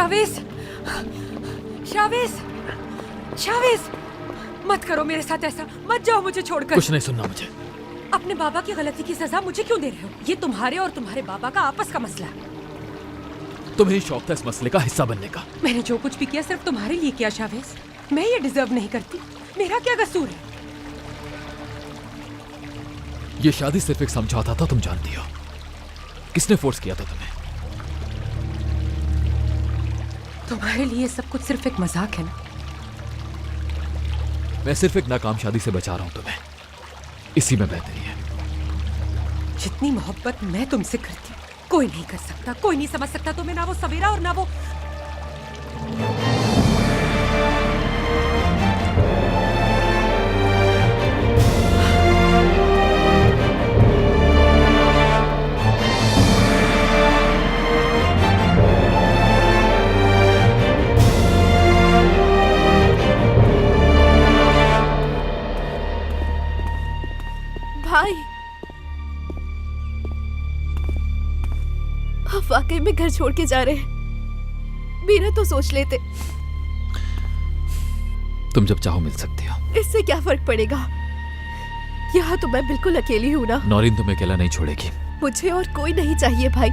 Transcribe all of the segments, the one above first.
Chavez, Chavez, Chavez, मत करो मेरे साथ ऐसा, मत जाओ मुझे छोड़कर। कुछ नहीं सुनना मुझे। अपने बाबा की गलती की सजा मुझे क्यों दे रहे हो? ये तुम्हारे और तुम्हारे बाबा का आपस का मसला है। तुम्हें ही शौक था इस मसले का हिस्सा बनने का। मैंने जो कुछ भी किया सिर्फ तुम्हारे लिए किया शावेज। मैं ये डिजर्व नहीं करती। मेरा क्या कसूर है? ये शादी सिर्फ एक समझौता था, तुम जानती हो। किसने फोर्स किया था तुम्हें? तुम्हारे लिए सब कुछ सिर्फ एक मजाक है ना? मैं सिर्फ एक नाकाम शादी से बचा रहा हूं तुम्हें, इसी में बेहतरी है। जितनी मोहब्बत मैं तुमसे करती कोई नहीं कर सकता, कोई नहीं समझ सकता तुम्हें, ना वो सवेरा और ना वो। भाई, आप वाकई में घर छोड़ के जा रहे हैं? मेरा तो सोच लेते। तुम जब चाहो मिल सकती हो। इससे क्या फर्क पड़ेगा? यहाँ तो मैं बिल्कुल अकेली हूँ ना। नौरीन तुम्हें अकेला नहीं छोड़ेगी। मुझे और कोई नहीं चाहिए भाई,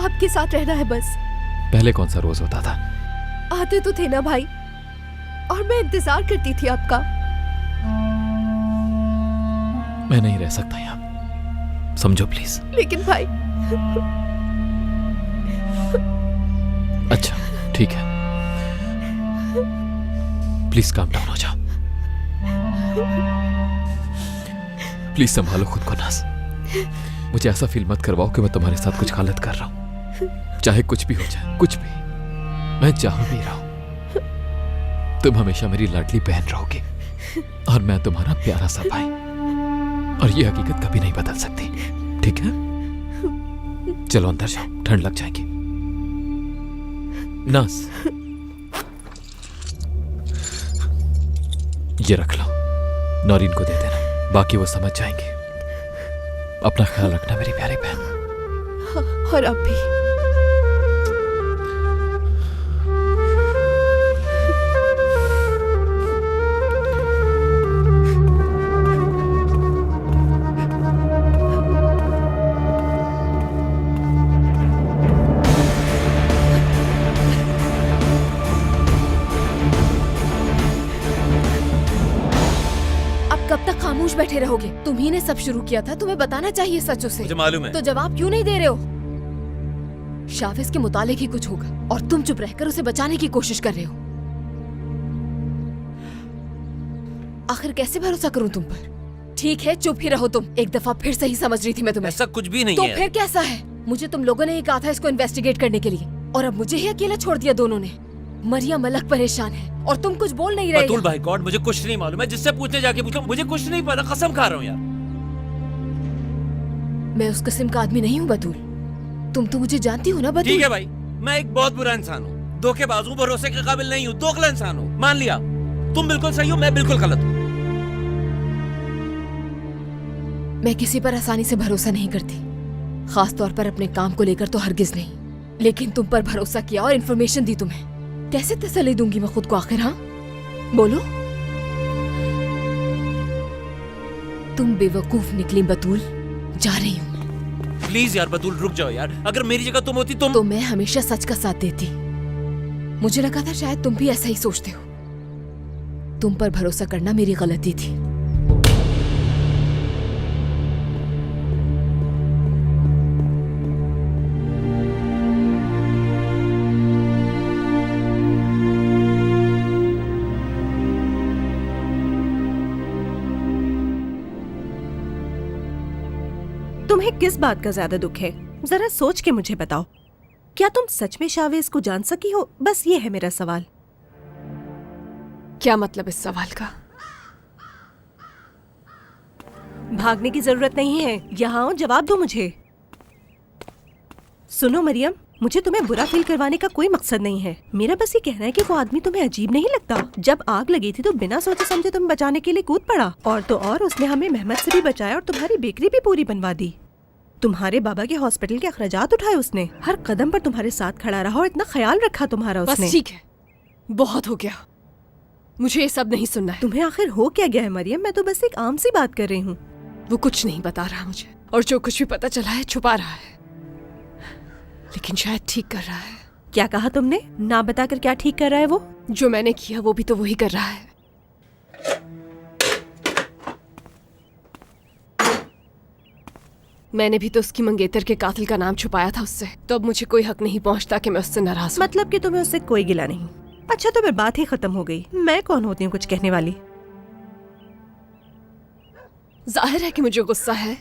आपके साथ रहना है बस। पहले कौन सा रोज होता था? आते तो थे ना भाई, और मैं इंतजार करती थी आपका। मैं नहीं रह सकता यहाँ, समझो प्लीज। लेकिन भाई। अच्छा ठीक है, प्लीज काम डाउन हो जाओ। प्लीज संभालो खुद को नाज। मुझे ऐसा फील मत करवाओ कि मैं तुम्हारे साथ कुछ गलत कर रहा हूं। चाहे कुछ भी हो जाए, कुछ भी, मैं चाह भी रहा हूं। तुम हमेशा मेरी लाडली बहन रहोगी और मैं तुम्हारा प्यारा सा भाई, और ये हकीकत कभी नहीं बदल सकती। ठीक है, चलो अंदर जाओ, ठंड लग जाएगी। नाज, ये रख लो, नौरीन को दे देना, बाकी वो समझ जाएंगे। अपना ख्याल रखना मेरी प्यारी बहन। और अब भी। कब तक खामोश बैठे रहोगे? तुम्ही ने सब शुरू किया था, तुम्हें बताना चाहिए सच उसे। मुझे मालूम है। तो जवाब क्यों नहीं दे रहे हो? शावेज के मुतालिक ही कुछ होगा और तुम चुप रहकर उसे बचाने की कोशिश कर रहे हो। आखिर कैसे भरोसा करूं तुम पर? ठीक है, चुप ही रहो तुम। एक दफा फिर सही समझ रही थी मैं तुम्हें। ऐसा कुछ भी नहीं तो है। फिर कैसा है? मुझे तुम लोगों ने ही कहा था इसको इन्वेस्टिगेट करने के लिए, और अब मुझे ही अकेला छोड़ दिया दोनों ने। मरियम अलग परेशान है और तुम कुछ बोल नहीं रहे। बतूल भाई गॉड, मुझे कुछ नहीं मालूम। मैं जिससे पूछने जाके पूछा, मुझे कुछ नहीं पता, कसम खा रहा हूँ यार। मैं उस किस्म का आदमी नहीं हूँ बतूल। तुम तो मुझे जानती हो ना बतूल। ठीक है भाई, मैं एक बहुत बुरा इंसान हूँ, धोखेबाज हूँ, भरोसे के काबिल नहीं हूँ, दोगला इंसान हूँ। मान लिया, तुम बिल्कुल सही हो, मैं बिल्कुल गलत हूँ। मैं किसी पर आसानी से भरोसा नहीं करती, खास तौर पर अपने काम को लेकर तो हरगिज नहीं। लेकिन तुम पर भरोसा किया और इन्फॉर्मेशन दी तुम्हें। कैसे तसल्ली दूंगी मैं खुद को आखिर? हाँ बोलो। तुम बेवकूफ निकली बतूल, जा रही हूँ। प्लीज यार बतूल रुक जाओ यार, अगर मेरी जगह तुम होती तो मैं हमेशा सच का साथ देती। मुझे लगा था शायद तुम भी ऐसा ही सोचते हो। तुम पर भरोसा करना मेरी गलती थी। तुम्हें किस बात का ज्यादा दुख है? जरा सोच के मुझे बताओ। क्या तुम सच में शावेज को जान सकी हो? बस ये है मेरा सवाल। क्या मतलब इस सवाल का? भागने की जरूरत नहीं है, यहाँ आओ, जवाब दो मुझे। सुनो मरियम, मुझे तुम्हें बुरा फील करवाने का कोई मकसद नहीं है। मेरा बस ये कहना है कि वो आदमी तुम्हें अजीब नहीं लगता? जब आग लगी थी तो बिना सोचे समझे तुम्हें बचाने के लिए कूद पड़ा, और तो और उसने हमें मेहमत से भी बचाया और तुम्हारी बेकरी भी पूरी बनवा दी। तुम्हारे बाबा के हॉस्पिटल के अखराजात उठाए उसने, हर कदम पर तुम्हारे साथ खड़ा रहा और इतना ख्याल रखा तुम्हारा उसने। बस ठीक है, बहुत हो गया, मुझे ये सब नहीं सुनना है। तुम्हें आखिर हो क्या गया है मरियम? मैं तो बस एक आम सी बात कर रही हूँ। वो कुछ नहीं बता रहा मुझे, और जो कुछ भी पता चला है छुपा रहा है, लेकिन शायद ठीक कर रहा है। क्या कहा तुमने? ना बताकर क्या ठीक कर रहा है वो? जो मैंने किया वो भी तो वही कर रहा है। मैंने भी तो उसकी मंगेतर के कातिल का नाम छुपाया था उससे, तो अब मुझे कोई हक नहीं पहुंचता कि मैं उससे नाराज हूं। मतलब कि तुम्हें उससे कोई गिला नहीं। अच्छा तो फिर बात ही खत्म हो गई। मैं कौन होती हूँ कुछ कहने वाली? जाहिर है कि मुझे गुस्सा है,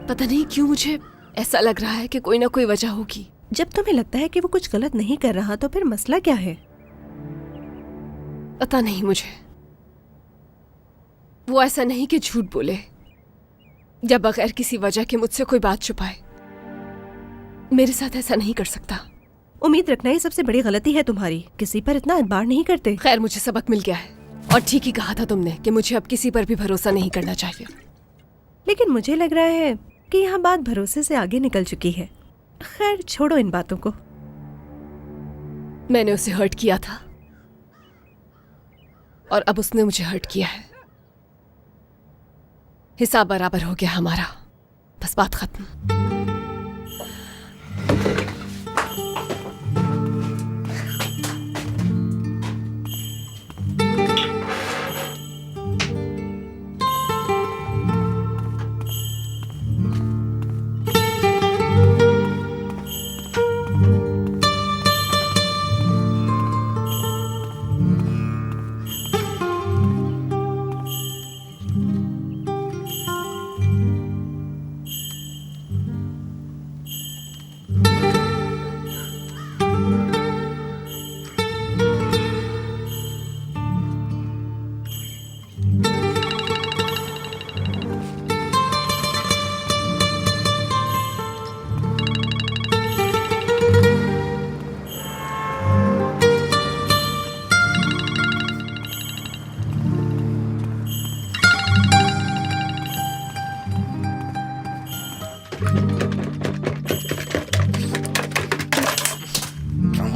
पता नहीं क्यों मुझे ऐसा लग रहा है कि कोई ना कोई वजह होगी। जब तुम्हें लगता है कि वो कुछ गलत नहीं कर रहा तो फिर मसला क्या है? पता नहीं मुझे, वो ऐसा नहीं कि झूठ बोले या बगैर किसी वजह के मुझसे कोई बात छुपाए। मेरे साथ ऐसा नहीं कर सकता। उम्मीद रखना ही सबसे बड़ी गलती है तुम्हारी। किसी पर इतना एतबार नहीं करते। खैर, मुझे सबक मिल गया है, और ठीक ही कहा था तुमने कि मुझे अब किसी पर भी भरोसा नहीं करना चाहिए। लेकिन मुझे लग रहा है कि यहाँ बात भरोसे से आगे निकल चुकी है। खैर छोड़ो इन बातों को। मैंने उसे हर्ट किया था और अब उसने मुझे हर्ट किया है। हिसाब बराबर हो गया हमारा, बस बात खत्म।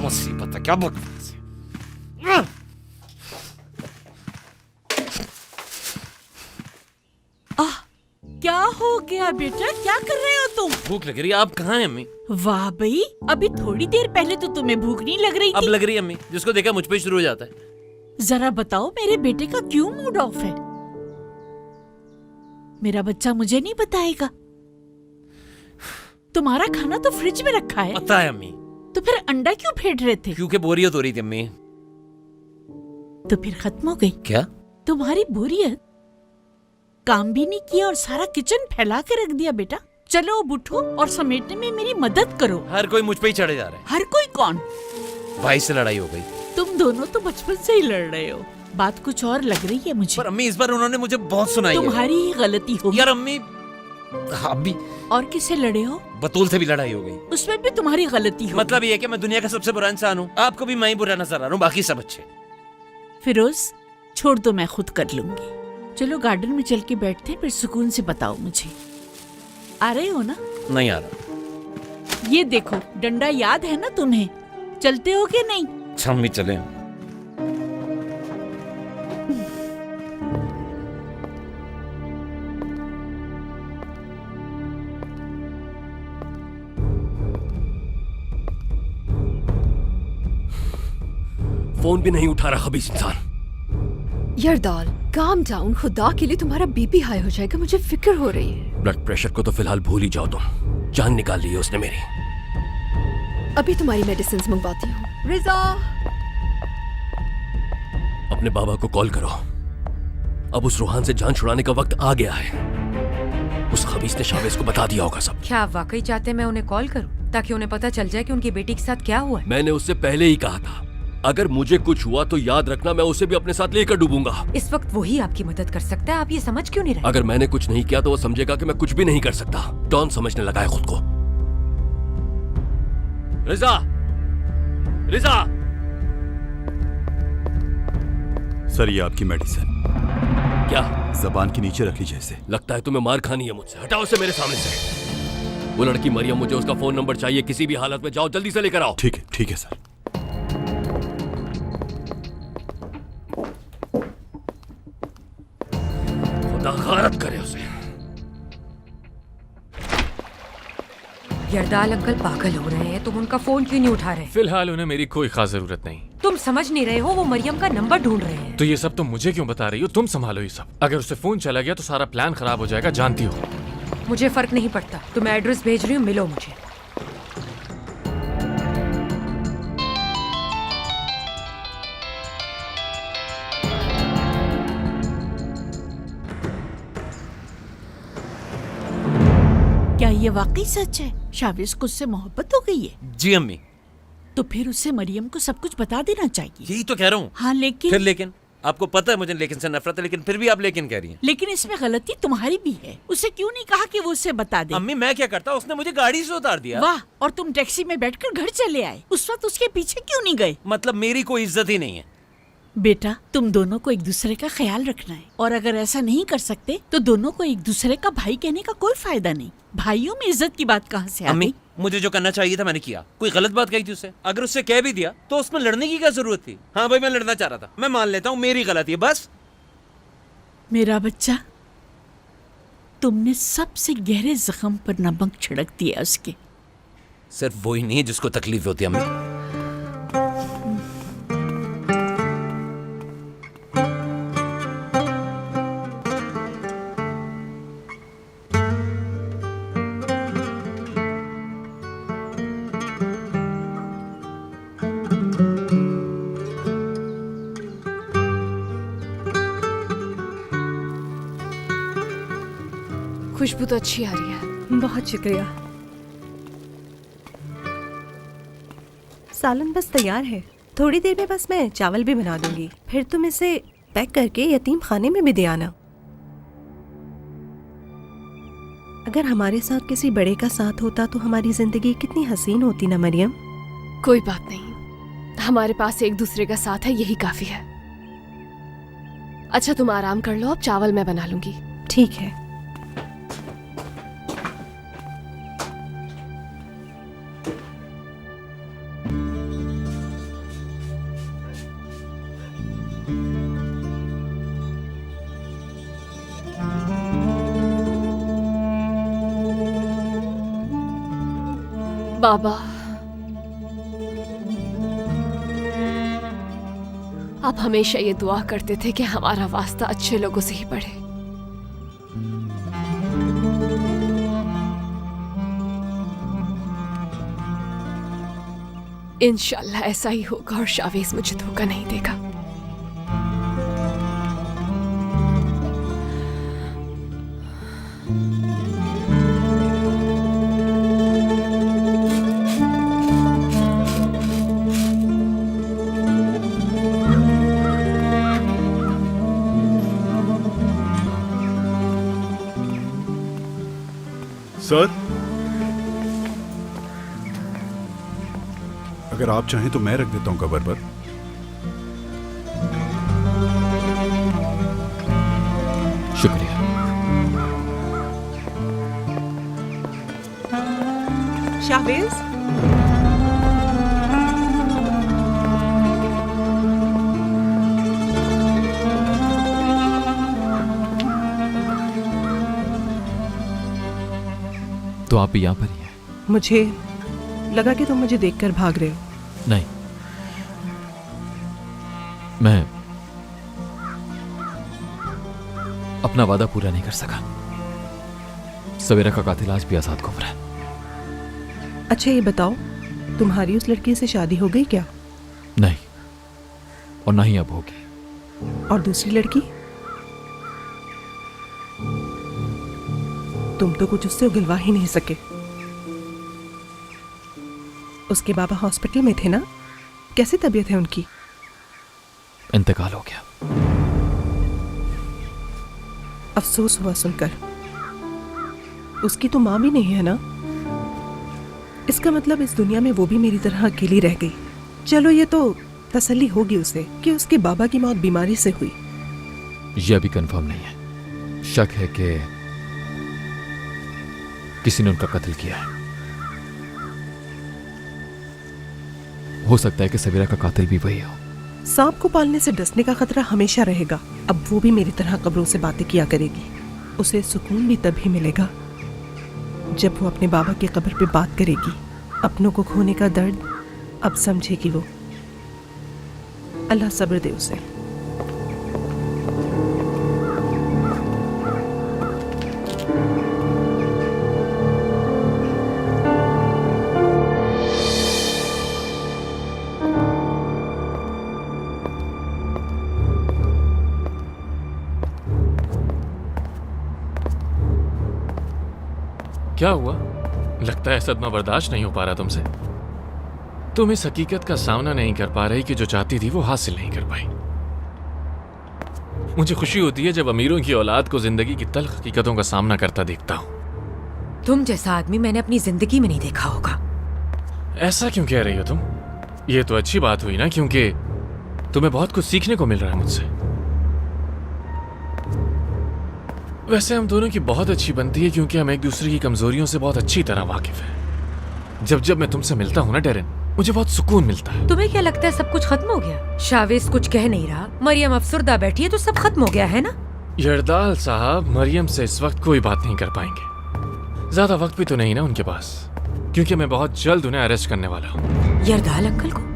मुसीबत है, क्या बकवास है। क्या हो गया बेटा? क्या कर रहे हो तुम? भूख लग रही है। आप कहाँ हैं अम्मी? वाह भाई, अभी थोड़ी देर पहले तो तुम्हें भूख नहीं लग रही अब थी। लग रही है अम्मी, जिसको देखा मुझ पे शुरू हो जाता है। जरा बताओ मेरे बेटे का क्यों मूड ऑफ है? मेरा बच्चा मुझे नहीं बताएगा। तुम्हारा खाना तो फ्रिज में रखा है, पता है अम्मी। तो फिर अंडा क्यों फेंट रहे थे? क्योंकि बोरियत हो रही थी अम्मी। तो फिर खत्म हो गई क्या? तुम्हारी बोरियत? काम भी नहीं किया और सारा किचन फैला के रख दिया बेटा। चलो अब उठो और समेटने में मेरी मदद करो। हर कोई मुझ पे ही चढ़े जा रहा है। हर कोई कौन? भाई से लड़ाई हो गई। तुम दोनों तो बचपन से ही लड़ रहे हो। बात कुछ और लग रही है मुझे। पर अम्मी इस बार उन्होंने मुझे बहुत सुनाई है। तुम्हारी ही गलती होगी। यार अम्मी, अभी और किससे लड़े हो? बतूल से भी लड़ाई हो गई। उसमें भी तुम्हारी गलती हो। मतलब ये है कि मैं दुनिया का सबसे बुरा इंसान हूँ। आपको भी मैं ही बुरा नजर आ रहा हूँ, बाकी सब अच्छे। फिरोज छोड़ दो, मैं खुद कर लूंगी। चलो गार्डन में चल के बैठते हैं, फिर सुकून से बताओ मुझे। आ रहे हो ना? नहीं आ रहा। ये देखो डंडा याद है ना तुम्हें? चलते हो कि नहीं? अच्छा अम्मी चले। फोन भी नहीं उठा रहा खबीस इंसान। यरदाल, काम डाउन, खुदा के लिए तुम्हारा बीपी हाई हो जाएगा, मुझे फिक्र हो रही है। ब्लड प्रेशर को तो फिलहाल भूल ही जाओ तुम। जान निकाल ली है उसने मेरी। अभी तुम्हारी मेडिसिन मंगवाती हूँ। रिजा, अपने बाबा को कॉल करो। अब उस रूहान से जान छुड़ाने का वक्त आ गया है। उस खबीस ने शावेज को बता दिया होगा सब। क्या आप वाकई चाहते हैं मैं उन्हें कॉल करूं ताकि उन्हें पता चल जाए कि उनकी बेटी के साथ क्या हुआ है? मैंने उससे पहले ही कहा था, अगर मुझे कुछ हुआ तो याद रखना मैं उसे भी अपने साथ लेकर डूबूंगा। इस वक्त वही आपकी मदद कर सकता है, आप ये समझ क्यों नहीं रहे? अगर मैंने कुछ नहीं किया तो वो समझेगा कि मैं कुछ भी नहीं कर सकता। डॉन समझने लगा है खुद को। रिजा, रिजा। सर ये आपकी मेडिसिन। क्या? जबान के नीचे रख लीजिए इसे। लगता है तुम्हें मार खानी है मुझसे। हटाओ उसे मेरे सामने से। वो लड़की मरियम, मुझे उसका फोन नंबर चाहिए। किसी भी हालत में जाओ, जल्दी से लेकर आओ। ठीक है सर। खुदा गारत करे उसे। यरदाल अंकल पागल हो रहे हैं, तुम उनका फोन क्यों नहीं उठा रहे? फिलहाल उन्हें मेरी कोई खास जरूरत नहीं। तुम समझ नहीं रहे हो, वो मरियम का नंबर ढूंढ रहे हैं। तो ये सब तुम मुझे क्यों बता रही हो? तुम संभालो ये सब। अगर उसे फोन चला गया तो सारा प्लान खराब हो जाएगा, जानती हो। मुझे फर्क नहीं पड़ता, तुम एड्रेस भेज रही हो, मिलो मुझे। क्या ये वाकई सच है? शावेज को उससे मोहब्बत हो गई है? जी अम्मी। तो फिर उससे मरियम को सब कुछ बता देना चाहिए। यही तो कह रहा हूँ। हाँ लेकिन फिर लेकिन आपको पता है मुझे लेकिन से नफरत है, लेकिन फिर भी आप लेकिन कह रही हैं। लेकिन इसमें गलती तुम्हारी भी है। उसे क्यों नहीं कहा कि वो उसे बता दे? अम्मी मैं क्या करता, उसने मुझे गाड़ी से उतार दिया। वाह, और तुम टैक्सी में बैठकर घर चले आए। उस वक्त उसके पीछे क्यों नहीं गए? मतलब मेरी कोई इज्जत ही नहीं है। बेटा, तुम दोनों को एक दूसरे का ख्याल रखना है, और अगर ऐसा नहीं कर सकते तो दोनों को एक दूसरे का भाई कहने का कोई फायदा नहीं। भाइयों में इज्जत की बात कहाँ से आ अम्मी गई? मुझे जो करना चाहिए था मैंने किया। कोई गलत बात कही थी उससे, अगर उससे कह भी दिया तो उसमें लड़ने की क्या जरूरत थी? हाँ भाई मैं लड़ना चाह रहा था, मैं मान लेता हूँ मेरी गलती है बस। मेरा बच्चा, तुमने सबसे गहरे जख्म पर नमक छिड़क दिया उसके। सिर्फ वही नहीं है जिसको तकलीफ होती है अम्मी। खुशबू तो अच्छी आ रही है। बहुत शुक्रिया। सालन बस तैयार है, थोड़ी देर में बस मैं चावल भी बना दूंगी। फिर तुम इसे पैक करके यतीम खाने में भी दे आना। अगर हमारे साथ किसी बड़े का साथ होता तो हमारी जिंदगी कितनी हसीन होती ना मरियम। कोई बात नहीं, हमारे पास एक दूसरे का साथ है, यही काफी है। अच्छा तुम आराम कर लो, अब चावल मैं बना लूंगी। ठीक है। बाबा, आप हमेशा ये दुआ करते थे कि हमारा वास्ता अच्छे लोगों से ही पड़े। इंशाल्लाह ऐसा ही होगा और शावेज मुझे धोखा नहीं देगा। सर, अगर आप चाहें तो मैं रख देता हूं कवर पर। शुक्रिया। शाहवेज, तो आप यहाँ पर ही हैं? मुझे लगा कि तुम मुझे देखकर भाग रहे हो। नहीं, मैं अपना वादा पूरा नहीं कर सका। सवेरा का कातिल आज भी आजाद घूम रहा है। अच्छा ये बताओ, तुम्हारी उस लड़की से शादी हो गई क्या? नहीं, और ना ही अब होगी। और दूसरी लड़की? तुम तो कुछ उससे उगलवा ही नहीं सके। उसके बाबा हॉस्पिटल में थे ना, कैसी तबीयत है उनकी? इंतकाल हो गया। अफसोस हुआ सुनकर। उसकी तो माँ भी नहीं है ना? इसका मतलब इस दुनिया में वो भी मेरी तरह अकेली रह गई। चलो ये तो तसल्ली होगी उसे कि उसके बाबा की मौत बीमारी से हुई। यह अभी कंफर्म नहीं है। शक है कि किसी ने उनका कत्ल किया है। हो सकता है कि सबीरा का कातिल भी वही हो। सांप को पालने से डसने का खतरा हमेशा रहेगा। अब वो भी मेरी तरह कब्रों से बातें किया करेगी। उसे सुकून भी तभी मिलेगा जब वो अपने बाबा की कब्र पे बात करेगी। अपनों को खोने का दर्द अब समझेगी वो। अल्लाह सब्र दे उसे। क्या हुआ? लगता है सदमा बर्दाश्त नहीं हो पा रहा तुमसे। तुम इस हकीकत का सामना नहीं कर पा रही कि जो चाहती थी वो हासिल नहीं कर पाई। मुझे खुशी होती है जब अमीरों की औलाद को जिंदगी की तल्ख हकीकतों का सामना करता देखता हूं। तुम जैसा आदमी मैंने अपनी जिंदगी में नहीं देखा होगा। ऐसा क्यों कह रही हो तुम? ये तो अच्छी बात हुई ना, क्योंकि तुम्हें बहुत कुछ सीखने को मिल रहा है मुझसे। वैसे हम दोनों की बहुत अच्छी बनती है क्योंकि हम एक दूसरे की कमजोरियों से बहुत अच्छी तरह वाकिफ हैं। जब मैं तुमसे मिलता हूं ना डेरिन, मुझे बहुत सुकून मिलता है। तुम्हें क्या लगता है सब कुछ खत्म हो गया? शावेज कुछ कह नहीं रहा, मरियम अफसुर्दा बैठी है, तो सब खत्म हो गया है ना? यरदाल साहब मरियम से इस वक्त कोई बात नहीं कर पाएंगे। ज्यादा वक्त भी तो नहीं ना उनके पास, क्योंकि मैं बहुत जल्द उन्हें अरेस्ट करने वाला हूँ। यरदाल अंकल को?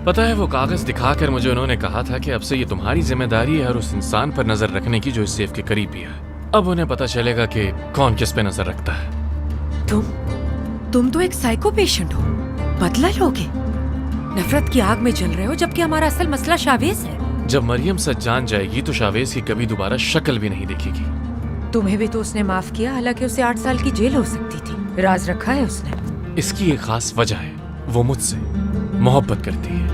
पता है, वो कागज दिखाकर मुझे उन्होंने कहा था कि अब से ये तुम्हारी जिम्मेदारी है और उस इंसान पर नजर रखने की जो इस सेफ के करीब ही है। अब उन्हें पता चलेगा कि कौन किस पे नजर रखता है। तुम तो एक साइको पेशेंट हो। बदला लोगे? नफरत की आग में जल रहे हो, जबकि हमारा असल मसला शावेज है। जब मरियम सच जान जाएगी तो शावेज की कभी दोबारा शक्ल भी नहीं दिखेगी। तुम्हें भी तो उसने माफ किया, हालांकि उसे 8 साल की जेल हो सकती थी। राज रखा है उसने। इसकी एक खास वजह है, वो मुझसे मोहब्बत करती है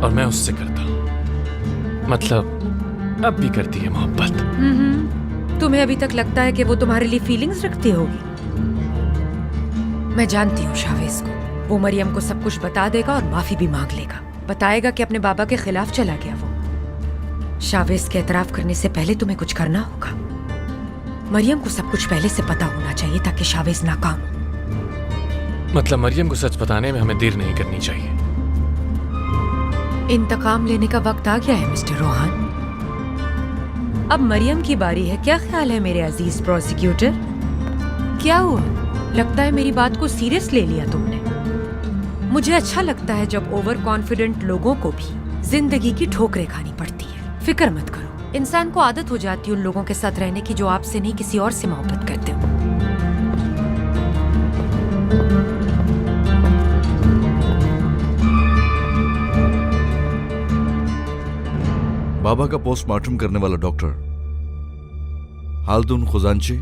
और मैं उससे करता हूँ। मतलब अब भी करती है मोहब्बत। तुम्हें अभी तक लगता है कि वो तुम्हारे लिए फीलिंग्स रखती होगी? मैं जानती हूँ शावेज को। वो मरियम को सब कुछ बता देगा और माफी भी मांग लेगा। बताएगा कि अपने बाबा के खिलाफ चला गया वो। शावेज के एतराफ करने से पहले तुम्हें कुछ करना होगा। मरियम को सब कुछ पहले से पता होना चाहिए ताकि शावेज नाकाम हो। मतलब मरियम को सच बताने में हमें देर नहीं करनी चाहिए। इंतकाम लेने का वक्त आ गया है मिस्टर रोहान। अब मरियम की बारी है। क्या ख्याल है मेरे अजीज प्रोसिक्यूटर? क्या हुआ? लगता है मेरी बात को सीरियस ले लिया तुमने। मुझे अच्छा लगता है जब ओवर कॉन्फिडेंट लोगों को भी जिंदगी की ठोकरें खानी पड़ती है। फिक्र मत करो, इंसान को आदत हो जाती है उन लोगों के साथ रहने की जो आपसे नहीं किसी और से मोहब्बत करते हो। बाबा का पोस्टमार्टम करने वाला डॉक्टर हाल्दुन खुजानची।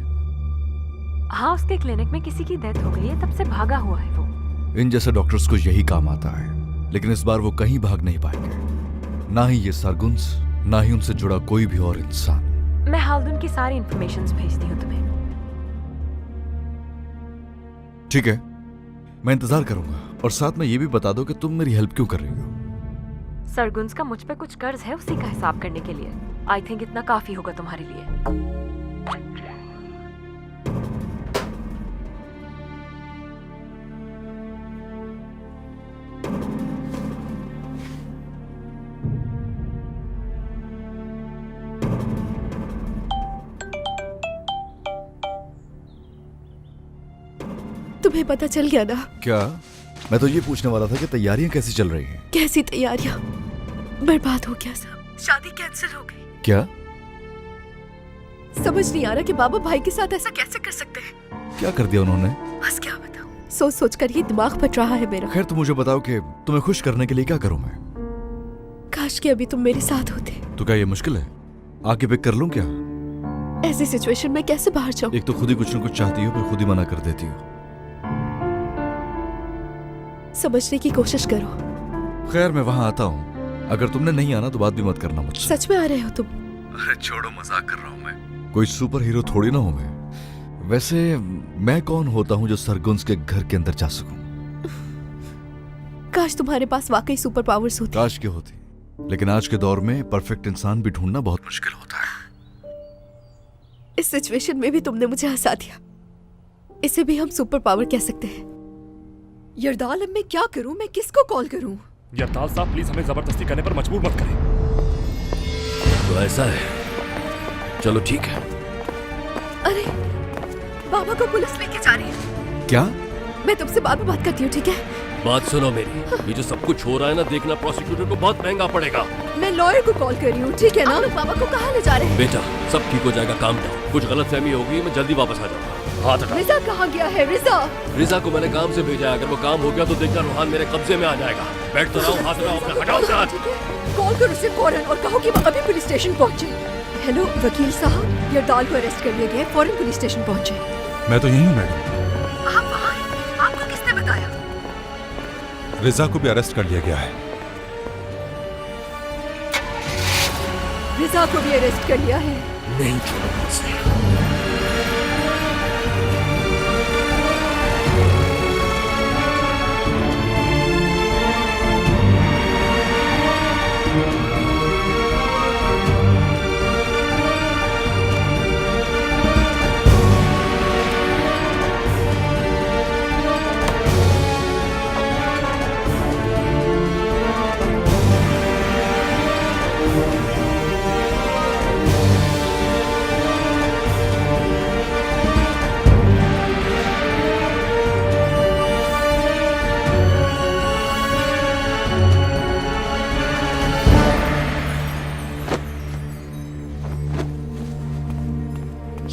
हाँ, उसके क्लिनिक में किसी की डेथ हो गई है, तब से भागा हुआ है वो। इन जैसे डॉक्टर्स को यही काम आता है, लेकिन इस बार वो कहीं भाग नहीं पाएंगे। ना ही ये सरगुन्स, ना ही उनसे जुड़ा कोई भी और इंसान। मैं हाल्दुन की सारी इंफॉर्मेशंस भेजती हूँ तुम्हें। ठीक है, मैं इंतजार करूंगा। और साथ में ये भी बता दो कि तुम मेरी हेल्प क्यों कर रही हो। सरगुन्स का मुझ पे कुछ कर्ज है, उसी का हिसाब करने के लिए। आई थिंक इतना काफी होगा तुम्हारे लिए। तुम्हें पता चल गया ना? क्या? मैं तो ये पूछने वाला था कि तैयारियां कैसी चल रही हैं? कैसी तैयारियां? बर्बाद हो गया सब। शादी कैंसिल हो गई। क्या? समझ नहीं आ रहा कि बाबा भाई के साथ ऐसा कैसे कर सकते हैं। क्या कर दिया उन्होंने? बस क्या बताऊं, सोच सोच कर ये दिमाग फट रहा है मेरा। खैर, तुम मुझे बताओ कि तुम्हें खुश करने के लिए क्या करूं मैं? काश कि अभी तुम मेरे साथ होते। तो क्या ये मुश्किल है? आके पिक कर लूं क्या? ऐसी सिचुएशन में कैसे बाहर जाऊं? एक तो खुद ही कुछ न कुछ चाहती हो, फिर खुद ही मना कर देती हो। समझने की कोशिश करो। खैर, मैं वहां आता हूँ। अगर तुमने नहीं आना तो बात भी मत करना मुझसे। सच में आ रहे हो तुम? अरे छोड़ो, मजाक कर रहा हूँ मैं। कोई सुपर हीरो थोड़ी ना हूँ मैं। वैसे मैं कौन होता हूँ जो सरगुन्स के घर के अंदर जा सकूं? काश तुम्हारे पास वाकई सुपर पावर्स होती। काश की होती, लेकिन आज के दौर में परफेक्ट इंसान भी ढूंढना बहुत मुश्किल होता है। इस सिचुएशन में भी तुमने मुझे हंसा दिया। इसे भी हम सुपर पावर कह सकते हैं। यरदाल, अब मैं क्या करूं? मैं किसको कॉल करूं? यरदाल साहब, प्लीज हमें जबरदस्ती करने पर मजबूर मत करें। तो ऐसा है, चलो ठीक है। अरे, बाबा को पुलिस लेके जा रही है। क्या? मैं तुमसे बाद में बात करती हूँ, ठीक है? बात सुनो मेरी, ये जो सब कुछ हो रहा है ना, देखना प्रोसिक्यूटर को बहुत महंगा पड़ेगा। मैं लॉयर को कॉल कर रही हूँ, ठीक है ना? आप बाबा को कहाँ ले जा रहे हैं? बेटा, सब ठीक हो जाएगा, काम डाउन। कुछ गलतफहमी होगी, मैं जल्दी वापस आ जाऊंगा। हाथ हटा। रिजा कहाँ गया है? रिजा को मैंने काम से भेजा है। अगर वो काम हो गया तो देखना रोहान मेरे कब्जे में आ जाएगा। बैठ तो रहा हूँ, हाथ हटाओ अपना, हटाओ अपना हाथ। ठीक है, कॉल करो उसे फौरन और कहो कि वो अभी पुलिस स्टेशन पहुंचे। हेलो वकील साहब, यरदाल को अरेस्ट कर लिया गया है, फौरन पुलिस स्टेशन पहुंचे। मैं तो यही हूँ मैडम। आप वहाँ हैं? आपको किसने बताया? रिजा को भी अरेस्ट कर लिया गया है। रिजा को भी अरेस्ट कर लिया है। नहीं छोड़ो मुझसे।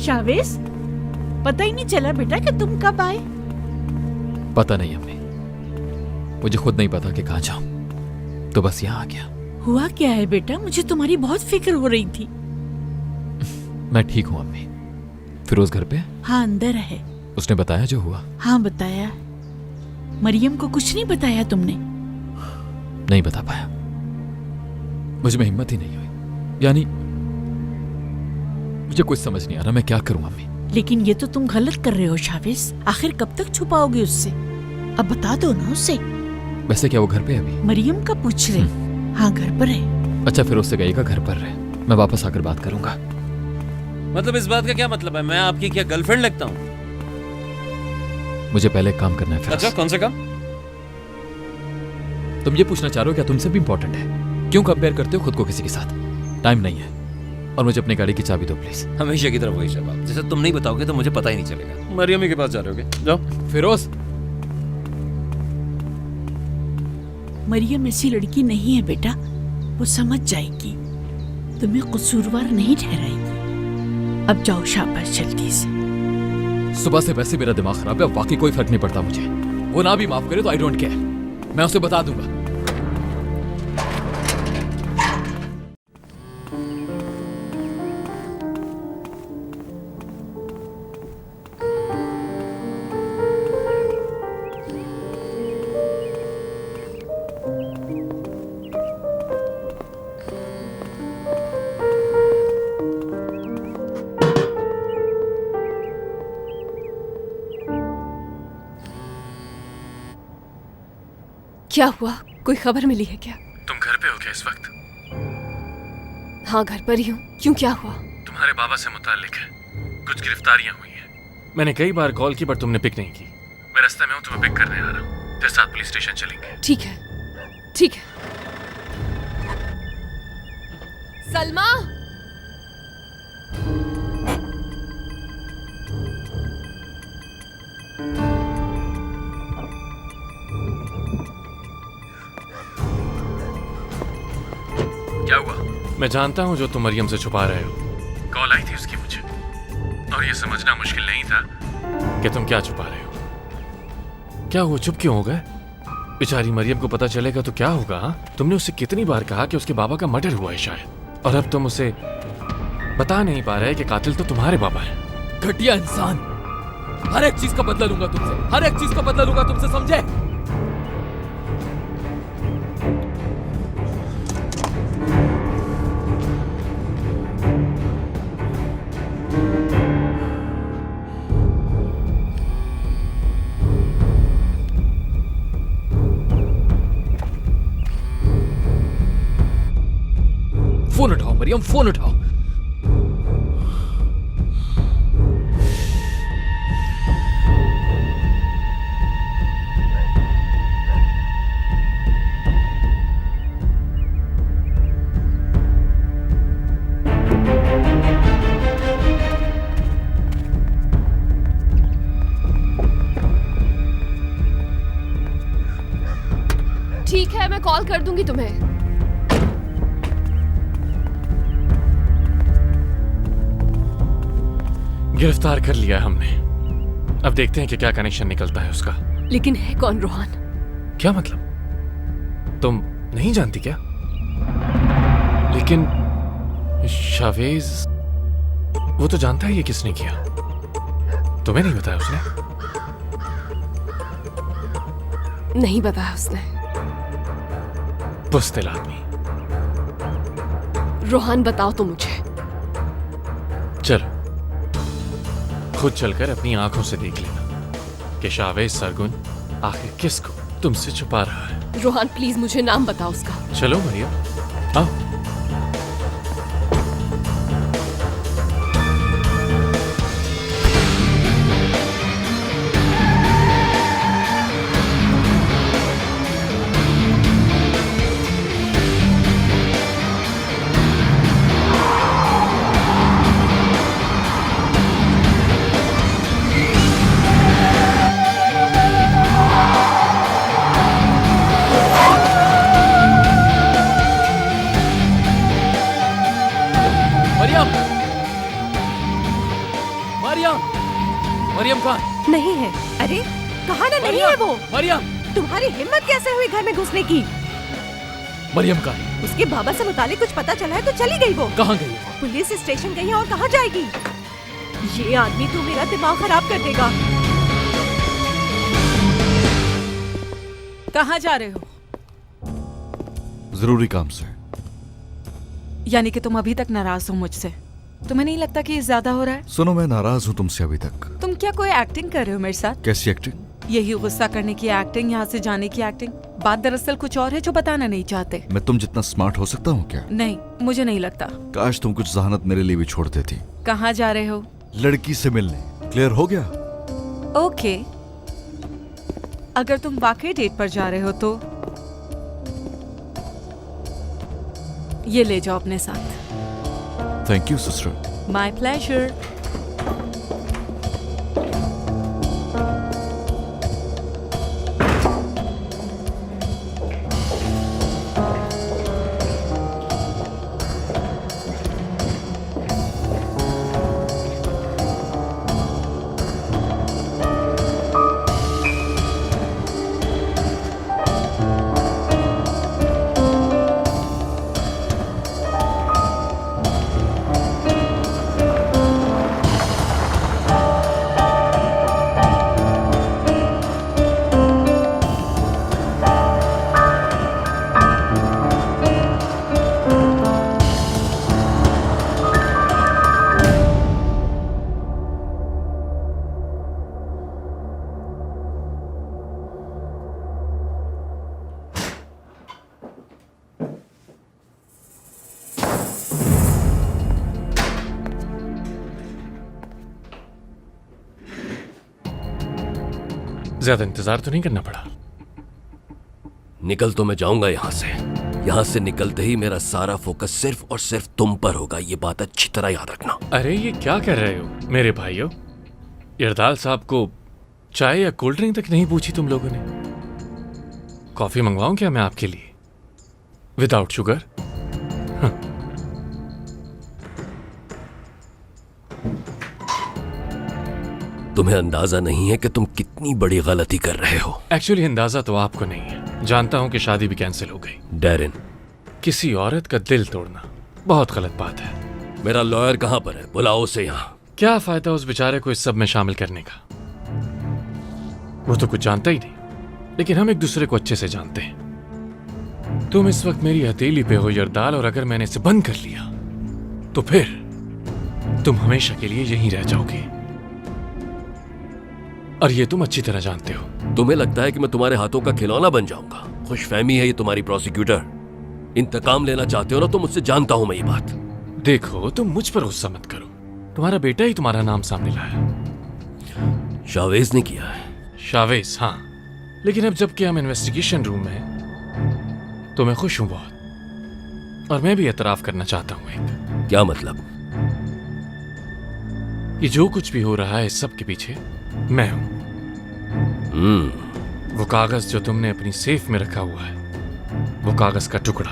शावेज, पता ही नहीं चला बेटा कि तुम कब आए। पता नहीं अम्मी, मुझे खुद नहीं पता कि कहाँ जाऊं, तो बस यहाँ आ गया। हुआ क्या है बेटा? मुझे तुम्हारी बहुत फिक्र हो रही थी। मैं ठीक हूँ अम्मी। फिरोज घर पे? हाँ, अंदर है। उसने बताया जो हुआ? हाँ, बताया। मरियम को कुछ नहीं बताया तुमने? नहीं बता पाया, मुझ में हिम्मत ही नहीं हुई। यानी मुझे कुछ समझ नहीं आ रहा मैं क्या करूं अम्मी। लेकिन ये तो तुम गलत कर रहे हो शावेज। आखिर कब तक छुपाओगे उससे? अब बता दो ना उसे। वैसे क्या वो घर पे है अभी? मरियम का पूछ रहे। हाँ, घर पर है। अच्छा, फिर उससे कहिएगा घर पर रहे, मैं वापस आकर बात करूंगा। मतलब इस बात का क्या मतलब है? मैं आपकी क्या गर्लफ्रेंड लगता हूँ? मुझे पहले काम करना है। अच्छा, कौन सा काम? तुम ये पूछना चाह रहे हो क्या तुमसे भी इम्पोर्टेंट है? क्यों कंपेयर करते हो खुद को किसी के साथ? टाइम नहीं है। और मुझे अपनी गाड़ी की चाबी दो प्लीज। हमेशा की तरफ वही जवाब, जैसे तुम नहीं बताओगे तो मुझे पता ही नहीं चलेगा। मरियम के पास जा रहे होगे, जाओ। फिरोज, मरियम ऐसी लड़की नहीं है बेटा, वो समझ जाएगी, तुम्हें कसूरवार नहीं ठहराएगी। अब जाओ, शाबाश, जल्दी से। सुबह से वैसे मेरा दिमाग खराब है, वाकई कोई फर्क नहीं पड़ता मुझे। वो ना भी माफ करे तो आई डोंट केयर, मैं उसे बता दूंगा। क्या हुआ? कोई खबर मिली है क्या? तुम घर पे हो क्या इस वक्त? हाँ, घर पर ही हूँ। क्यों, क्या हुआ? तुम्हारे बाबा से मुताल्लिक है, कुछ गिरफ्तारियां हुई हैं। मैंने कई बार कॉल की पर तुमने पिक नहीं की। मैं रास्ते में हूँ, तुम्हें पिक करने आ रहा हूँ, तेरे साथ पुलिस स्टेशन चलेंगे। ठीक है, ठीक है। सलमा, क्या हुआ? मैं जानता हूँ जो तुम मरियम से छुपा रहे हो। कॉल आई थी उसकी मुझे, और ये समझना मुश्किल नहीं था कि तुम क्या छुपा रहे हो। क्या हुआ, चुप क्यों हो गए? बेचारी मरियम को पता चलेगा तो क्या होगा? हाँ? तुमने उससे कितनी बार कहा कि उसके बाबा का मर्डर हुआ है शायद, और अब तुम उसे बता नहीं पा रहे कि कातिल तो तुम्हारे बाबा है। घटिया इंसान, हर एक चीज का बदला लूंगा तुमसे, हर एक चीज का बदला लूंगा तुमसे, समझे? फोन उठाओ मरियम, फोन उठाओ। ठीक है, मैं कॉल कर दूंगी तुम्हें। गिरफ्तार कर लिया है हमने। अब देखते हैं कि क्या कनेक्शन निकलता है उसका। लेकिन है कौन रोहान? क्या मतलब? तुम नहीं जानती क्या? लेकिन शावेज वो तो जानता है ये किसने किया। तुम्हें नहीं बताया उसने? नहीं बताया उसने। बुज़दिल आदमी। रोहान बताओ तो मुझे। चलो खुद चलकर अपनी आंखों से देख लेना कि शावेज सरगुन आखिर किसको तुमसे छुपा रहा है। रोहान प्लीज मुझे नाम बताओ उसका। चलो मरियम आओ। मरियम कहाँ? नहीं है। अरे कहा ना नहीं है वो। मरियम तुम्हारी हिम्मत कैसे हुई घर में घुसने की? मरियम कहाँ है? उसके बाबा से मुतालिक कुछ पता चला है तो चली गई वो। कहाँ गई? पुलिस स्टेशन गई है और कहाँ जाएगी? ये आदमी तो मेरा दिमाग खराब कर देगा। कहाँ जा रहे हो? जरूरी काम से। यानी कि तुम अभी तक नाराज हो मुझसे? तुम्हें नहीं लगता कि ये ज्यादा हो रहा है? सुनो, मैं नाराज हूँ तुमसे अभी तक। तुम क्या कोई एक्टिंग कर रहे हो मेरे साथ? कैसी एक्टिंग? यही गुस्सा करने की एक्टिंग, यहाँ से जाने की एक्टिंग। बात दरअसल कुछ और है जो बताना नहीं चाहते। मैं तुम जितना स्मार्ट हो सकता हूँ क्या? नहीं, मुझे नहीं लगता। काश तुम कुछ जहानत मेरे लिए भी छोड़ देती। कहाँ जा रहे हो? लड़की से मिलने। क्लियर हो गया? ओके, अगर तुम वाकई डेट पर जा रहे हो तो ये ले जाओ अपने साथ। Thank you sister. My pleasure. ज्यादा इंतजार तो नहीं करना पड़ा? निकल तो मैं जाऊंगा यहाँ से। यहाँ से निकलते ही मेरा सारा फोकस सिर्फ और सिर्फ तुम पर होगा। ये बात अच्छी तरह याद रखना। अरे ये क्या कर रहे हो मेरे भाइयों? इरदाल साहब को चाय या कोल्ड ड्रिंक तक नहीं पूछी तुम लोगों ने। कॉफी मंगवाऊं क्या मैं आपके लिए विदाउट शुगर? तुम्हें अंदाजा नहीं है कि तुम कितनी बड़ी गलती कर रहे हो। एक्चुअली अंदाजा तो आपको नहीं है। जानता हूं कि शादी भी कैंसिल हो गई। डैरेन, किसी औरत का दिल तोड़ना बहुत गलत बात है। मेरा लॉयर कहाँ पर है? बुलाओ उसे यहाँ। क्या फायदा उस बेचारे को इस सब में शामिल करने का? वो तो कुछ जानता ही नहीं, लेकिन हम एक दूसरे को अच्छे से जानते हैं। तुम इस वक्त मेरी हथेली पे हो यरदाल, और अगर मैंने इसे बंद कर लिया तो फिर तुम हमेशा के लिए यहीं रह जाओगे, और ये तुम अच्छी तरह जानते हो। तुम्हें लगता है कि मैं तुम्हारे हाथों का खिलौना बन जाऊंगा? खुशफहमी है ये तुम्हारी प्रोसिक्यूटर। इंतकाम लेना चाहते हो ना, तो मुझसे जानता हूं मैं ये बात। देखो तुम मुझ पर गुस्सा मत करो, तुम्हारा बेटा ही तुम्हारा नाम सामने लाया। शावेज ने किया है। शावेज, हाँ, लेकिन अब जबकि हम इन्वेस्टिगेशन रूम में हैं, तो मैं खुश हूं बहुत, और मैं भी एतराफ करना चाहता हूं एक। क्या मतलब? कि जो कुछ भी हो रहा है इस सब के पीछे मैं हूं। वो कागज जो तुमने अपनी सेफ में रखा हुआ है, वो कागज का टुकड़ा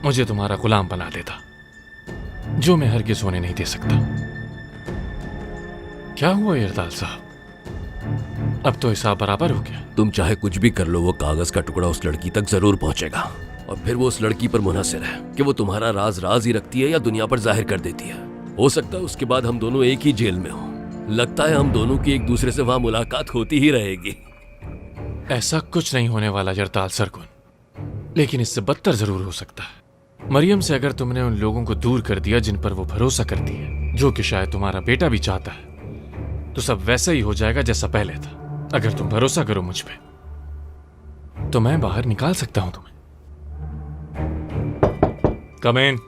मुझे तुम्हारा गुलाम बना देता, जो मैं हरगिज़ होने नहीं दे सकता। क्या हुआ यरदाल साहब, अब तो हिसाब बराबर हो गया। तुम चाहे कुछ भी कर लो, वो कागज का टुकड़ा उस लड़की तक जरूर पहुंचेगा, और फिर वो उस लड़की पर मुनहसिर है कि वो तुम्हारा राज राज ही रखती है या दुनिया पर जाहिर कर देती है। हो सकता है उसके बाद हम दोनों एक ही जेल में हो। लगता है हम दोनों की एक दूसरे से वहां मुलाकात होती ही रहेगी। ऐसा कुछ नहीं होने वाला यरदाल सरगुन, लेकिन इससे बदतर जरूर हो सकता है। मरियम से अगर तुमने उन लोगों को दूर कर दिया जिन पर वो भरोसा करती है, जो कि शायद तुम्हारा बेटा भी चाहता है, तो सब वैसा ही हो जाएगा जैसा पहले था। अगर तुम भरोसा करो मुझ पे, तो मैं बाहर निकाल सकता हूं तुम्हें। कम इन।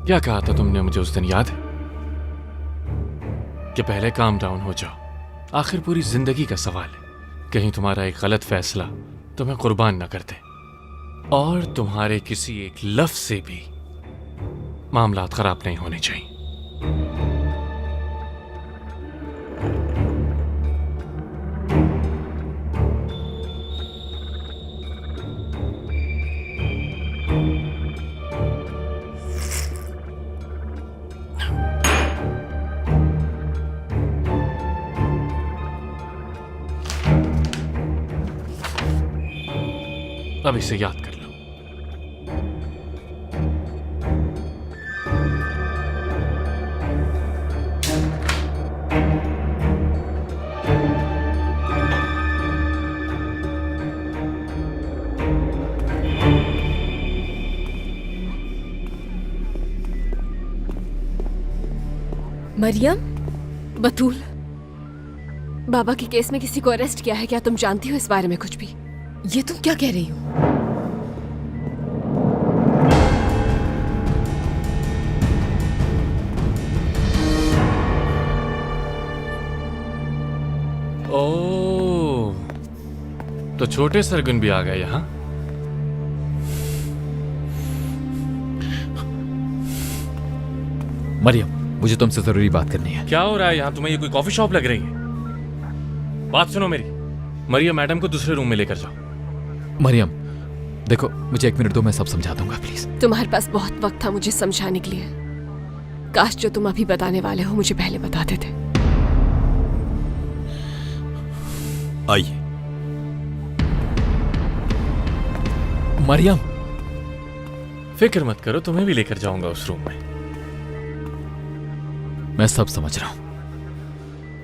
क्या कहा था तुमने मुझे उस दिन, याद है? कि पहले काम डाउन हो जाओ, आखिर पूरी जिंदगी का सवाल है। कहीं तुम्हारा एक गलत फैसला तुम्हें कुर्बान न कर दे, और तुम्हारे किसी एक लफ्ज से भी मामलात खराब नहीं होने चाहिए। अब इसे याद कर लो। मरियम, बतूल, बाबा के केस में किसी को अरेस्ट किया है क्या? तुम जानती हो इस बारे में कुछ भी? ये तुम क्या कह रही हो? ओह, तो छोटे सरगुन भी आ गए यहाँ। मरियम, मुझे तुमसे जरूरी बात करनी है। क्या हो रहा है यहाँ? तुम्हें ये कोई कॉफी शॉप लग रही है? बात सुनो मेरी। मरियम मैडम को दूसरे रूम में लेकर जाओ। मरियम, देखो, मुझे 1 मिनट दो, मैं सब समझा दूंगा, प्लीज। तुम्हारे पास बहुत वक्त था मुझे समझाने के लिए। काश जो तुम अभी बताने वाले हो मुझे पहले बताते थे। आइए। मरियम, फिक्र मत करो, तुम्हें भी लेकर जाऊंगा उस रूम में। मैं सब समझ रहा हूं,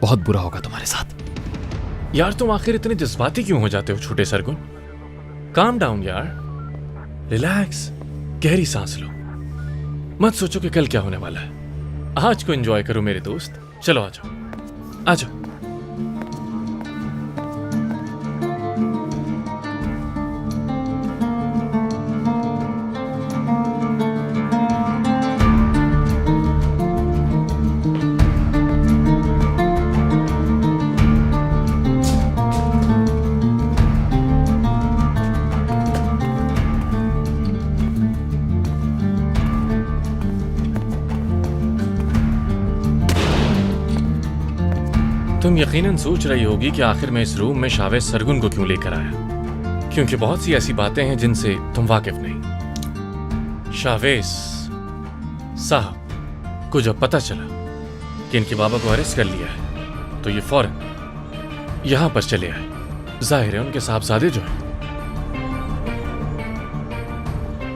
बहुत बुरा होगा तुम्हारे साथ। यार तुम आखिर इतने जज्बाती क्यों हो जाते हो छोटे सरगुन? काम डाउन यार, रिलैक्स, गहरी सांस लो, मत सोचो कि कल क्या होने वाला है। आज को एंजॉय करो मेरे दोस्त। चलो आ जाओ, आ जाओ। तुम यकीनन सोच रही होगी कि आखिर मैं इस रूम में शावेज सरगुन को क्यों लेकर आया, क्योंकि बहुत सी ऐसी बातें हैं जिनसे तुम वाकिफ नहीं। शावेज साहब को जब पता चला कि इनके बाबा को अरेस्ट कर लिया है, तो ये फौरन यहां पर चले आए। जाहिर है उनके साहबजादे जो हैं।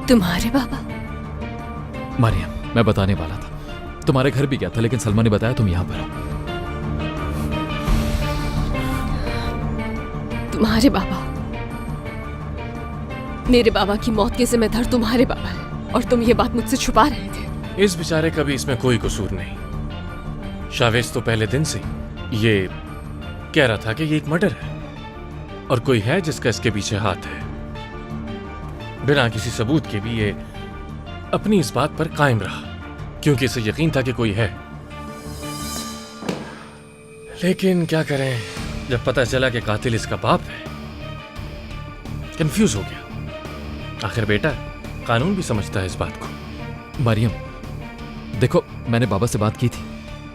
तुम्हारे बाबा? मरियम, मैं बताने वाला था, तुम्हारे घर भी गया था, लेकिन सलमा ने बताया तुम यहां पर हो। तुम्हारे बाबा? मेरे बाबा की मौत के जिम्मेदार तुम्हारे बाबा है और तुम ये बात मुझसे छुपा रहे थे। इस बेचारे का भी इसमें कोई कसूर नहीं। शावेज तो पहले दिन से ये कह रहा था कि ये एक मर्डर है और कोई है जिसका इसके पीछे हाथ है। बिना किसी सबूत के भी ये अपनी इस बात पर कायम रहा क्योंकि इसे यकीन था कि कोई है। लेकिन क्या करें, जब पता चला कि कातिल इसका बाप है, कंफ्यूज हो गया। आखिर बेटा कानून भी समझता है इस बात को। मरियम, देखो मैंने बाबा से बात की थी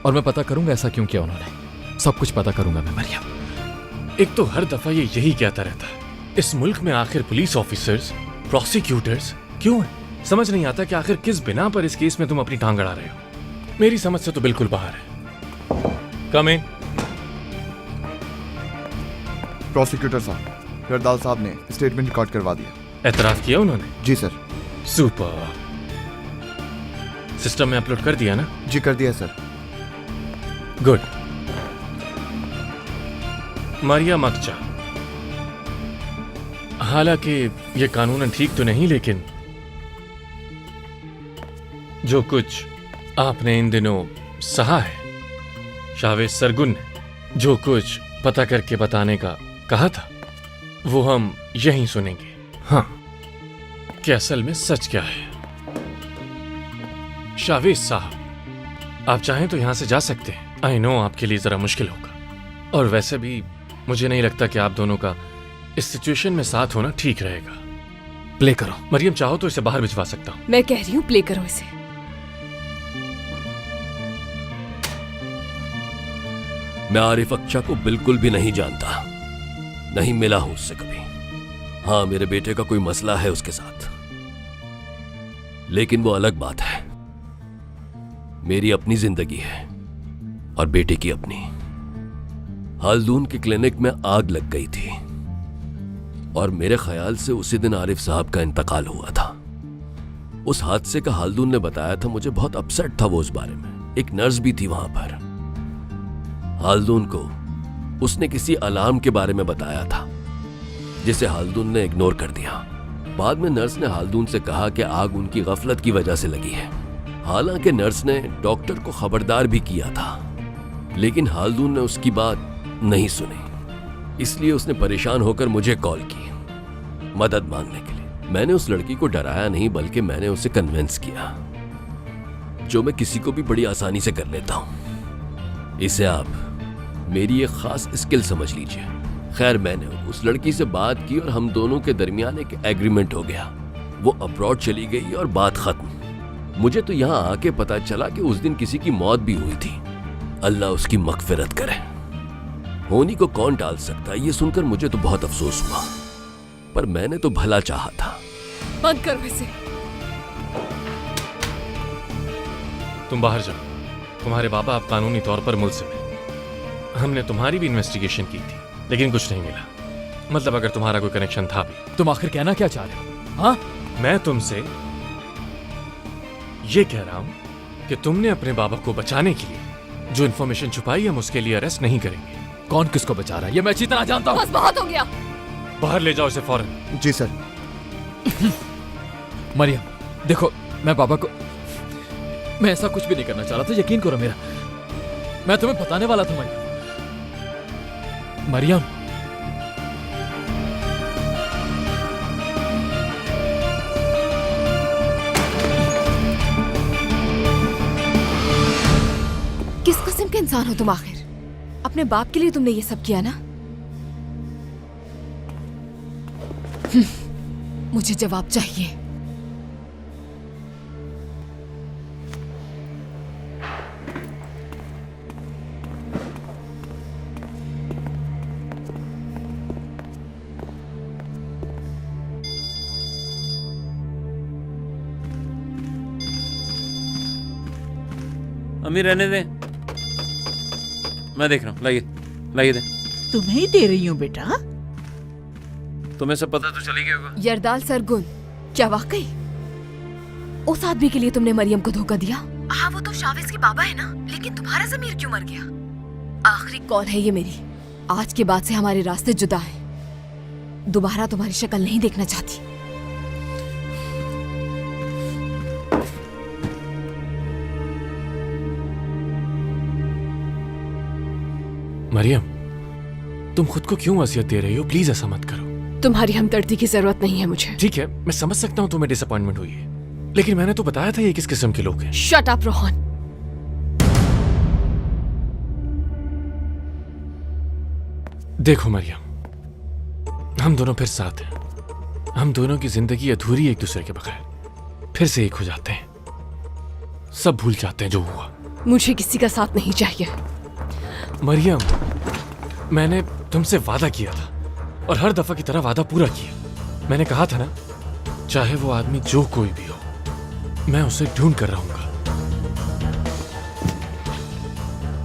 और मैं पता करूंगा ऐसा क्यों किया उन्होंने। सब कुछ पता करूंगा मैं मरियम। एक तो हर दफा ये यही कहता रहता है। इस मुल्क में आखिर पुलिस ऑफिसर्स, प्रोसिक्यूटर्स क्यों हैं? समझ नहीं आता कि आखिर किस बिना पर इस केस में तुम अपनी टांग अड़ा रहे हो। मेरी समझ से तो बिल्कुल बाहर है। कम इन। प्रोसिक्यूटर साहब, यरदाल साहब ने स्टेटमेंट रिकॉर्ड करवा दिया। एतराफ किया उन्होंने? जी सर। सुपर। सिस्टम में अपलोड कर दिया ना? जी कर दिया सर। गुड। मारिया मकचा, हालांकि ये कानूनन ठीक तो नहीं, लेकिन जो कुछ आपने इन दिनों सहा है, शावेज सरगुन ने जो कुछ पता करके बताने का कहा था, वो हम यहीं सुनेंगे। हाँ, कि असल में सच क्या है। शावेज साहब, आप चाहें तो यहां से जा सकते हैं। आई नो आपके लिए जरा मुश्किल होगा और वैसे भी मुझे नहीं लगता कि आप दोनों का इस सिचुएशन में साथ होना ठीक रहेगा। प्ले करो। मरियम, चाहो तो इसे बाहर भिजवा सकता हूं। मैं कह रही हूँ प्ले करो इसे। मैं आरिफ अक्चा को बिल्कुल भी नहीं जानता, नहीं मिला हूं उससे कभी। हाँ, मेरे बेटे का कोई मसला है उसके साथ, लेकिन वो अलग बात है। मेरी अपनी जिंदगी है और बेटे की अपनी। हालदून के क्लिनिक में आग लग गई थी और मेरे ख्याल से उसी दिन आरिफ साहब का इंतकाल हुआ था। उस हादसे का हालदून ने बताया था मुझे। बहुत अपसेट था वो उस बारे में। एक नर्स भी थी वहां पर। हालदून को उसने किसी अलार्म के बारे में बताया था जिसे हालदून ने इग्नोर कर दिया। बाद में नर्स ने हालदून से कहा कि आग उनकी गफलत की वजह से लगी है। हालांकि नर्स ने डॉक्टर को खबरदार भी किया था, लेकिन हालदून ने उसकी बात नहीं सुनी। इसलिए उसने परेशान होकर मुझे कॉल की मदद मांगने के लिए। मैंने उस लड़की को डराया नहीं, बल्कि मैंने उसे कन्विंस किया, जो मैं किसी को भी बड़ी आसानी से कर लेता हूं। इसे आप मेरी एक खास स्किल समझ लीजिए। खैर, मैंने उस लड़की से बात की और हम दोनों के दरमियान एक एग्रीमेंट हो गया। वो अब्रॉड चली गई और बात खत्म। मुझे तो यहाँ आके पता चला कि उस दिन किसी की मौत भी हुई थी। अल्लाह उसकी मगफिरत करे। होनी को कौन टाल सकता है? ये सुनकर मुझे तो बहुत अफसोस हुआ, पर मैंने तो भला चाहा था। बंद करो इसे। तुम बाहर जाओ। तुम्हारे बाबा अब कानूनी तौर पर मुल्जिम हैं। हमने तुम्हारी भी इन्वेस्टिगेशन की थी, लेकिन कुछ नहीं मिला। मतलब अगर तुम्हारा कोई कनेक्शन था भी। तुम आखिर कहना क्या चाह रहे हो? हाँ, मैं तुमसे ये कह रहा हूं कि तुमने अपने बाबा को बचाने के लिए जो इन्फॉर्मेशन छुपाई, हम उसके लिए अरेस्ट नहीं करेंगे। कौन किसको बचा रहा है ये मैं अच्छी तरह जानता हूं। बस बहुत हो गया। बाहर ले जाओ इसे फौरन। जी सर। मरियम, देखो मैं बाबा को, मैं ऐसा कुछ भी नहीं करना चाह रहा था, यकीन करो मेरा। मैं तुम्हें बताने वाला था मरियम। किस किस्म के इंसान हो तुम आखिर? अपने बाप के लिए तुमने ये सब किया ना? मुझे जवाब चाहिए। अम्मी रहने दे, मैं देख रहा हूँ। लाइए दे। तुम्हें ही दे रही हूँ बेटा। तुम्हें सब पता तो चली गया होगा। यरदाल सरगुन, क्या वाकई उस आदमी के लिए तुमने मरियम को धोखा दिया? हाँ, वो तो शावेज के बाबा है ना, लेकिन तुम्हारा ज़मीर क्यों मर गया? आखिरी कॉल है ये मेरी। आज के बाद से हमारे रास्ते जुदा हैं। दोबारा तुम्हारी शक्ल नहीं देखना चाहती। मरियम, तुम खुद को क्यों वसीयत दे रही हो? प्लीज ऐसा मत करो। तुम्हारी हमदर्दी की जरूरत नहीं है मुझे। ठीक है, मैं समझ सकता हूँ तुम्हें डिसअपॉइंटमेंट हुई है, लेकिन मैंने तो बताया था ये किस किस्म के लोग हैं। Shut up Rohan. देखो मरियम, हम दोनों फिर साथ हैं। हम दोनों की जिंदगी अधूरी एक दूसरे के बगैर। फिर से एक हो जाते हैं, सब भूल जाते हैं जो हुआ। मुझे किसी का साथ नहीं चाहिए। मरियम, मैंने तुमसे वादा किया था और हर दफा की तरह वादा पूरा किया। मैंने कहा था ना, चाहे वो आदमी जो कोई भी हो, मैं उसे ढूंढ कर रहूंगा।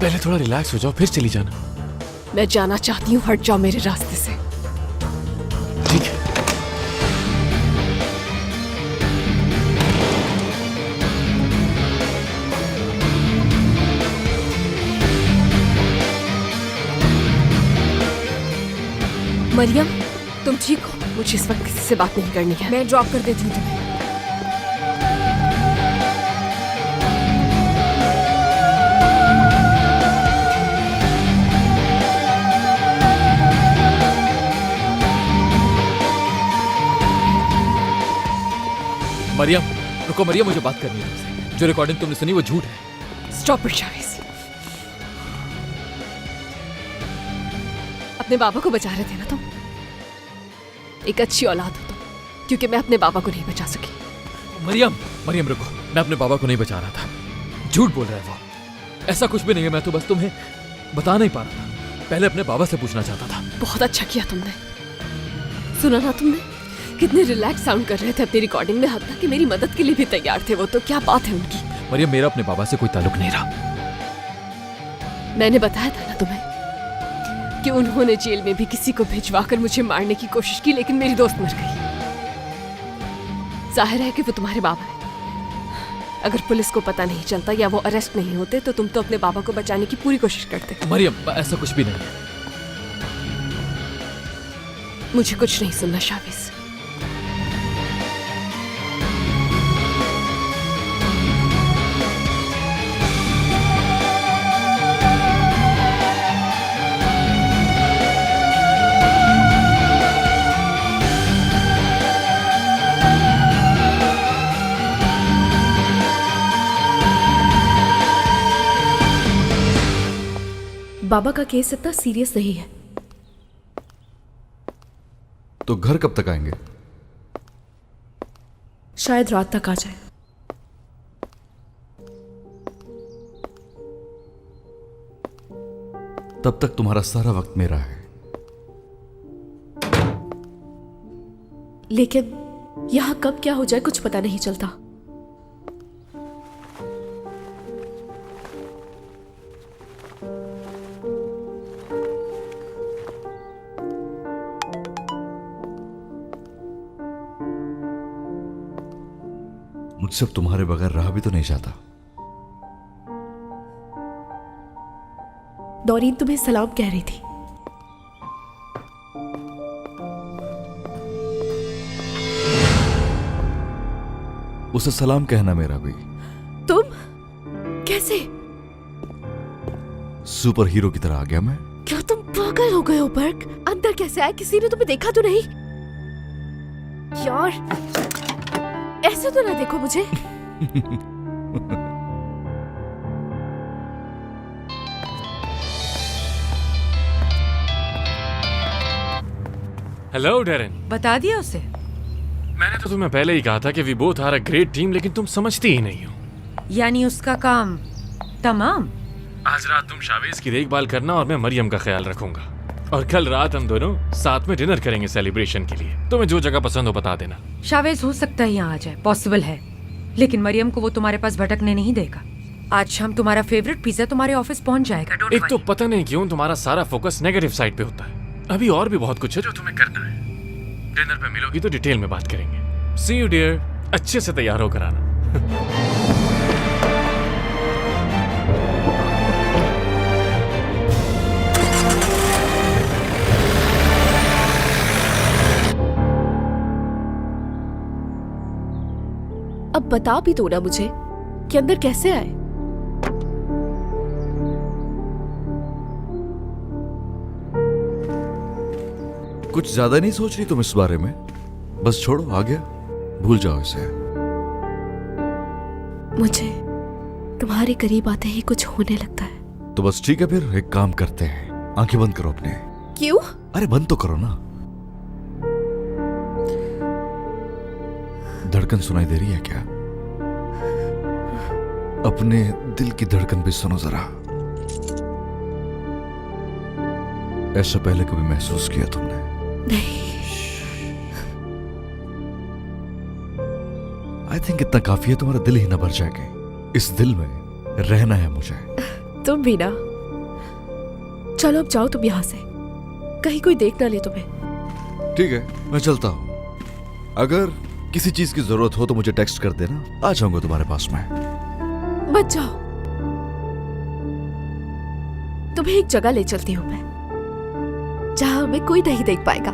पहले थोड़ा रिलैक्स हो जाओ, फिर चली जाना। मैं जाना चाहती हूँ, हट जाओ मेरे रास्ते से। ठीक है। मरियम, तुम ठीक हो? मुझे इस वक्त किसी से बात नहीं करनी है। मैं ड्रॉप कर देती हूँ तुम्हें। मरियम, रुको मरियम, मुझे बात करनी है तुमसे। जो रिकॉर्डिंग तुमने सुनी वो झूठ है। स्टॉप इट शाविस। अपने बाबा को बचा रहे थे ना तुम? एक अच्छी औलाद हो तुम, क्योंकि मैं अपने बाबा को नहीं बचा सकी। मरियम, मरियम रुको, मैं अपने बाबा को नहीं बचा रहा था। झूठ बोल रहा है वो। ऐसा कुछ भी नहीं है, मैं तो बस तुम्हें बता नहीं पा रहा था। पहले अपने बाबा से पूछना चाहता था। बहुत अच्छा किया तुमने। सुना ना तुमने कितने रिलैक्स साउंड कर रहे थे अपनी रिकॉर्डिंग में, हद तक कि मेरी मदद के लिए भी तैयार थे वो। तो क्या बात है उनकी? मरियम, मेरा अपने बाबा से कोई ताल्लुक नहीं रहा। मैंने बताया था ना तुम्हें कि उन्होंने जेल में भी किसी को भिजवाकर मुझे मारने की कोशिश की, लेकिन मेरी दोस्त मर गई। जाहिर है कि वो तुम्हारे बाबा है। अगर पुलिस को पता नहीं चलता या वो अरेस्ट नहीं होते तो तुम तो अपने बाबा को बचाने की पूरी कोशिश करते। मरियम, ऐसा कुछ भी नहीं है। मुझे कुछ नहीं सुनना शाविस। बाबा का केस इतना सीरियस नहीं है। तो घर कब तक आएंगे? शायद रात तक आ जाए। तब तक तुम्हारा सारा वक्त मेरा है। लेकिन यहां कब क्या हो जाए कुछ पता नहीं चलता। मुझसे अब तुम्हारे बगैर रहा भी तो नहीं जाता। डॉरीन तुम्हें सलाम कह रही थी। उसे सलाम कहना मेरा भी। तुम कैसे? सुपर हीरो की तरह आ गया मैं। क्या तुम पागल हो गए हो बर्क? अंदर कैसे आए? किसी ने तुम्हें देखा तो नहीं? यार ऐसे तो ना देखो मुझे। Hello Darren. बता दिया उसे? मैंने तो तुम्हें पहले ही कहा था कि we both are a great team, लेकिन तुम समझती ही नहीं हो। यानी उसका काम तमाम? आज रात तुम शावेज की देखभाल करना और मैं मरियम का ख्याल रखूंगा। और कल रात हम दोनों साथ में डिनर करेंगे सेलिब्रेशन के लिए। तुम्हें जो जगह पसंद हो बता देना। शावेज हो सकता है यहाँ आ जाए, पॉसिबल है, लेकिन मरियम को वो तुम्हारे पास भटकने नहीं देगा। आज शाम तुम्हारा फेवरेट पिज्जा तुम्हारे ऑफिस पहुंच जाएगा। एक तो पता नहीं क्यों तुम्हारा सारा फोकस नेगेटिव साइड पे होता है। अभी और भी बहुत कुछ है जो तुम्हें करना है। डिनर पे मिलोगी तो डिटेल में बात करेंगे। सी यू डियर। अच्छे से तैयार होकर आना। अब बता भी दो ना मुझे कि अंदर कैसे आए। कुछ ज्यादा नहीं सोच रही तुम इस बारे में? बस छोड़ो, आ गया, भूल जाओ इसे। मुझे तुम्हारे करीब आते ही कुछ होने लगता है। तो बस ठीक है, फिर एक काम करते हैं, आंखें बंद करो अपने। क्यों? अरे बंद तो करो ना। धड़कन सुनाई दे रही है क्या? अपने दिल की धड़कन भी सुनो जरा। ऐसा पहले कभी महसूस किया तुमने? नहीं। आई थिंक इतना काफी है, तुम्हारा दिल ही ना भर जाएगा। इस दिल में रहना है मुझे। तुम भी ना। चलो अब जाओ तुम यहाँ से, कहीं कोई देख ना ले तुम्हें। ठीक है, मैं चलता हूँ। अगर किसी चीज की जरूरत हो तो मुझे टेक्स्ट कर देना, आ जाऊंगा तुम्हारे पास में। मत जाओ, तुम्हें एक जगह ले चलती हूँ मैं, जहां हमें कोई नहीं देख पाएगा।